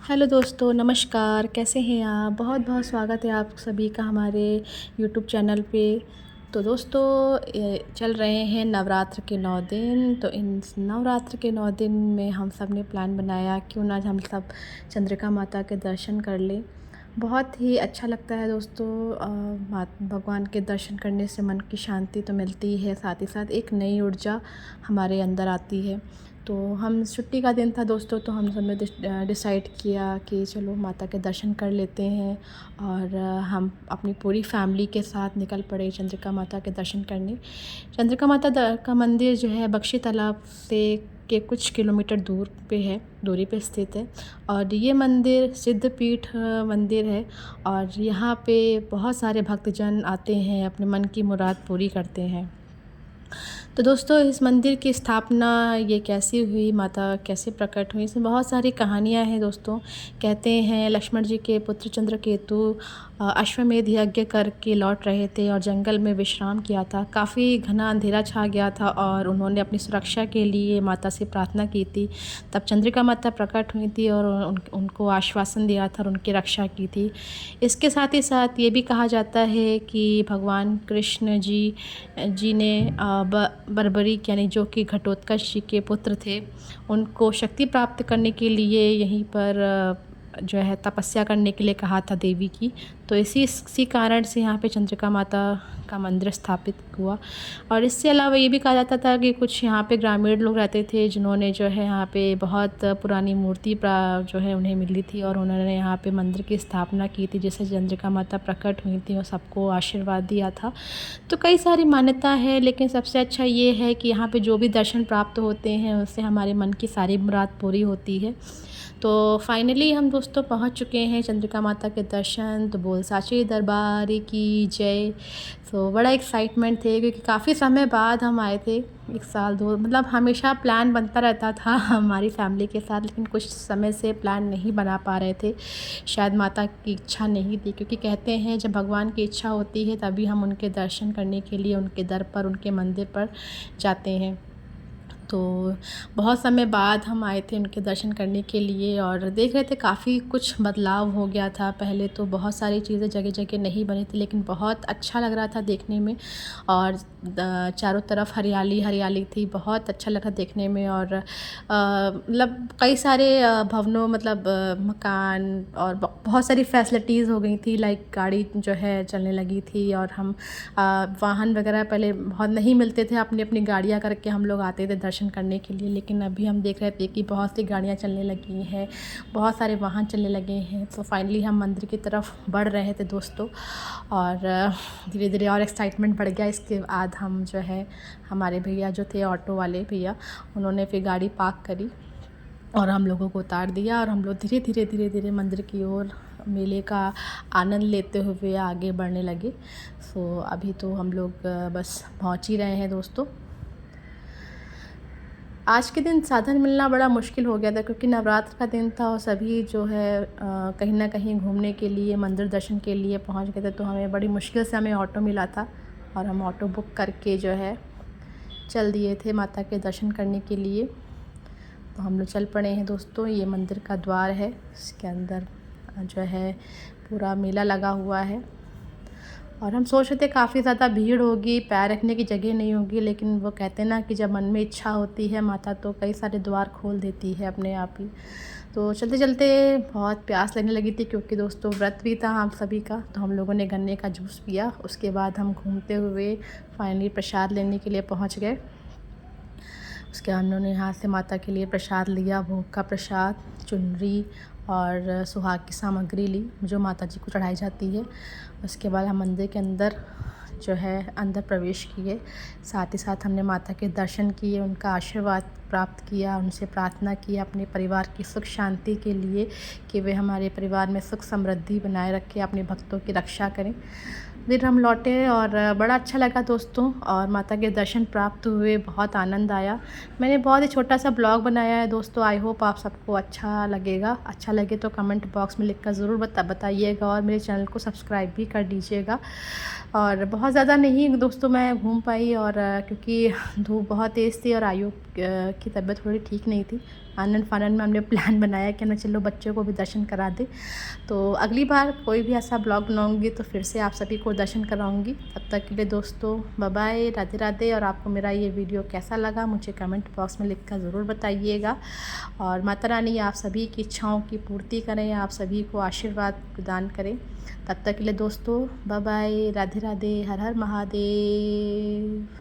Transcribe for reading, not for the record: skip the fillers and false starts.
Hello दोस्तों, नमस्कार। कैसे हैं आप? बहुत बहुत स्वागत है आप सभी का हमारे यूट्यूब चैनल पे। तो दोस्तों, चल रहे हैं नवरात्र के 9 दिन। तो इन नवरात्र के 9 दिन में हम सब ने प्लान बनाया क्यों ना हम सब चंद्रिका माता के दर्शन कर लें। बहुत ही अच्छा लगता है दोस्तों। भगवान के दर्शन करने से मन की शांति तो मिलती है, साथ ही साथ एक नई ऊर्जा हमारे अंदर आती है। तो हम छुट्टी का दिन था दोस्तों, तो हम सब ने डिसाइड किया कि चलो माता के दर्शन कर लेते हैं। और हम अपनी पूरी फैमिली के साथ निकल पड़े चंद्रिका माता के दर्शन करने। चंद्रिका माता का मंदिर जो है बख्शी तालाब से के कुछ किलोमीटर दूरी पे स्थित है। और ये मंदिर सिद्धपीठ मंदिर है। और यहाँ पे बहुत सारे भक्तजन आते हैं, अपने मन की मुराद पूरी करते हैं। तो दोस्तों, इस मंदिर की स्थापना ये कैसी हुई, माता कैसे प्रकट हुई, इसमें बहुत सारी कहानियाँ हैं दोस्तों। कहते हैं लक्ष्मण जी के पुत्र चंद्रकेतु अश्वमेध यज्ञ करके लौट रहे थे और जंगल में विश्राम किया था। काफ़ी घना अंधेरा छा गया था और उन्होंने अपनी सुरक्षा के लिए माता से प्रार्थना की थी। तब चंद्रिका माता प्रकट हुई थी और उनको आश्वासन दिया था और उनकी रक्षा की थी। इसके साथ ही साथ ये भी कहा जाता है कि भगवान कृष्ण जी ने बर्बरीक यानी जो कि घटोत्कच जी के पुत्र थे, उनको शक्ति प्राप्त करने के लिए यहीं पर जो है तपस्या करने के लिए कहा था देवी की। तो इसी कारण से यहाँ पे चंद्रिका माता का मंदिर स्थापित हुआ। और इससे अलावा ये भी कहा जाता था कि कुछ यहाँ पे ग्रामीण लोग रहते थे जिन्होंने जो है यहाँ पे बहुत पुरानी मूर्ति जो है उन्हें मिली थी और उन्होंने यहाँ पे मंदिर की स्थापना की थी, जिससे चंद्रिका माता प्रकट हुई थी और सबको आशीर्वाद दिया था। तो कई सारी मान्यता है, लेकिन सबसे अच्छा ये है कि यहाँ पे जो भी दर्शन प्राप्त होते हैं उससे हमारे मन की सारी मुराद पूरी होती है। तो फाइनली हम दोस्तों पहुँच चुके हैं चंद्रिका माता के दर्शन। तो बोल साचे दरबार की जय। तो बड़ा एक्साइटमेंट थे क्योंकि काफ़ी समय बाद हम आए थे। 1 साल 2 मतलब हमेशा प्लान बनता रहता था हमारी फैमिली के साथ, लेकिन कुछ समय से प्लान नहीं बना पा रहे थे। शायद माता की इच्छा नहीं थी, क्योंकि कहते हैं जब भगवान की इच्छा होती है तभी हम उनके दर्शन करने के लिए उनके दर पर, उनके मंदिर पर जाते हैं। तो बहुत समय बाद हम आए थे उनके दर्शन करने के लिए और देख रहे थे काफ़ी कुछ बदलाव हो गया था। पहले तो बहुत सारी चीज़ें जगह जगह नहीं बनी थी, लेकिन बहुत अच्छा लग रहा था देखने में। और चारों तरफ हरियाली हरियाली थी, बहुत अच्छा लगा देखने में। और मतलब कई सारे भवनों मतलब मकान और बहुत सारी फैसिलिटीज़ हो गई थी, लाइक गाड़ी जो है चलने लगी थी। और हम वाहन वगैरह पहले बहुत नहीं मिलते थे, अपनी अपनी गाड़ियाँ करके हम लोग आते थे दर्शन करने के लिए, लेकिन अभी हम देख रहे थे कि बहुत सी गाड़ियाँ चलने लगी हैं, बहुत सारे वाहन चलने लगे हैं। तो फाइनली हम मंदिर की तरफ बढ़ रहे थे दोस्तों। और धीरे धीरे और एक्साइटमेंट बढ़ गया। इसके बाद हम जो है हमारे भैया जो थे ऑटो वाले भैया, उन्होंने फिर गाड़ी पार्क करी और हम लोगों को उतार दिया और हम लोग धीरे धीरे मंदिर की ओर मेले का आनंद लेते हुए आगे बढ़ने लगे। सो अभी तो हम लोग बस पहुंच ही रहे हैं दोस्तों। आज के दिन साधन मिलना बड़ा मुश्किल हो गया था, क्योंकि नवरात्र का दिन था और सभी जो है कहीं ना कहीं घूमने के लिए, मंदिर दर्शन के लिए पहुंच गए थे। तो हमें बड़ी मुश्किल से हमें ऑटो मिला था और हम ऑटो बुक करके जो है चल दिए थे माता के दर्शन करने के लिए। तो हम लोग चल पड़े हैं दोस्तों। ये मंदिर का द्वार है, इसके अंदर जो है पूरा मेला लगा हुआ है। और हम सोच रहे थे काफ़ी ज़्यादा भीड़ होगी, पैर रखने की जगह नहीं होगी, लेकिन वो कहते हैं ना कि जब मन में इच्छा होती है माता तो कई सारे द्वार खोल देती है अपने आप ही। तो चलते चलते बहुत प्यास लगने लगी थी, क्योंकि दोस्तों व्रत भी था हम सभी का। तो हम लोगों ने गन्ने का जूस पिया। उसके बाद हम घूमते हुए फाइनली प्रसाद लेने के लिए पहुँच गए। उसके बाद उन्होंने यहाँ से माता के लिए प्रसाद लिया, भोग का प्रसाद, चुनरी और सुहाग की सामग्री ली जो माता जी को चढ़ाई जाती है। उसके बाद हम मंदिर के अंदर जो है अंदर प्रवेश किए। साथ ही साथ हमने माता के दर्शन किए, उनका आशीर्वाद प्राप्त किया, उनसे प्रार्थना की अपने परिवार की सुख शांति के लिए कि वे हमारे परिवार में सुख समृद्धि बनाए रखें, अपने भक्तों की रक्षा करें। फिर हम लौटे और बड़ा अच्छा लगा दोस्तों, और माता के दर्शन प्राप्त हुए, बहुत आनंद आया। मैंने बहुत ही छोटा सा ब्लॉग बनाया है दोस्तों, आई होप आप सबको अच्छा लगेगा। अच्छा लगे तो कमेंट बॉक्स में लिखकर ज़रूर बताइएगा और मेरे चैनल को सब्सक्राइब भी कर दीजिएगा। और बहुत ज़्यादा नहीं दोस्तों मैं घूम पाई, और क्योंकि धूप बहुत तेज़ थी और आयु की तबीयत थोड़ी ठीक नहीं थी। आनन फानन में हमने प्लान बनाया कि ना चलो बच्चों को भी दर्शन करा दे। तो अगली बार कोई भी ऐसा ब्लॉग बनाऊँगी तो फिर से आप सभी को दर्शन कराऊँगी। तब तक के लिए दोस्तों बाय बाय, राधे राधे। और आपको मेरा ये वीडियो कैसा लगा मुझे कमेंट बॉक्स में लिख कर ज़रूर बताइएगा। और माता रानी आप सभी की इच्छाओं की पूर्ति करें, आप सभी को आशीर्वाद प्रदान करें। तब तक के लिए दोस्तों बाय बाय, राधे राधे, हर हर महादेव।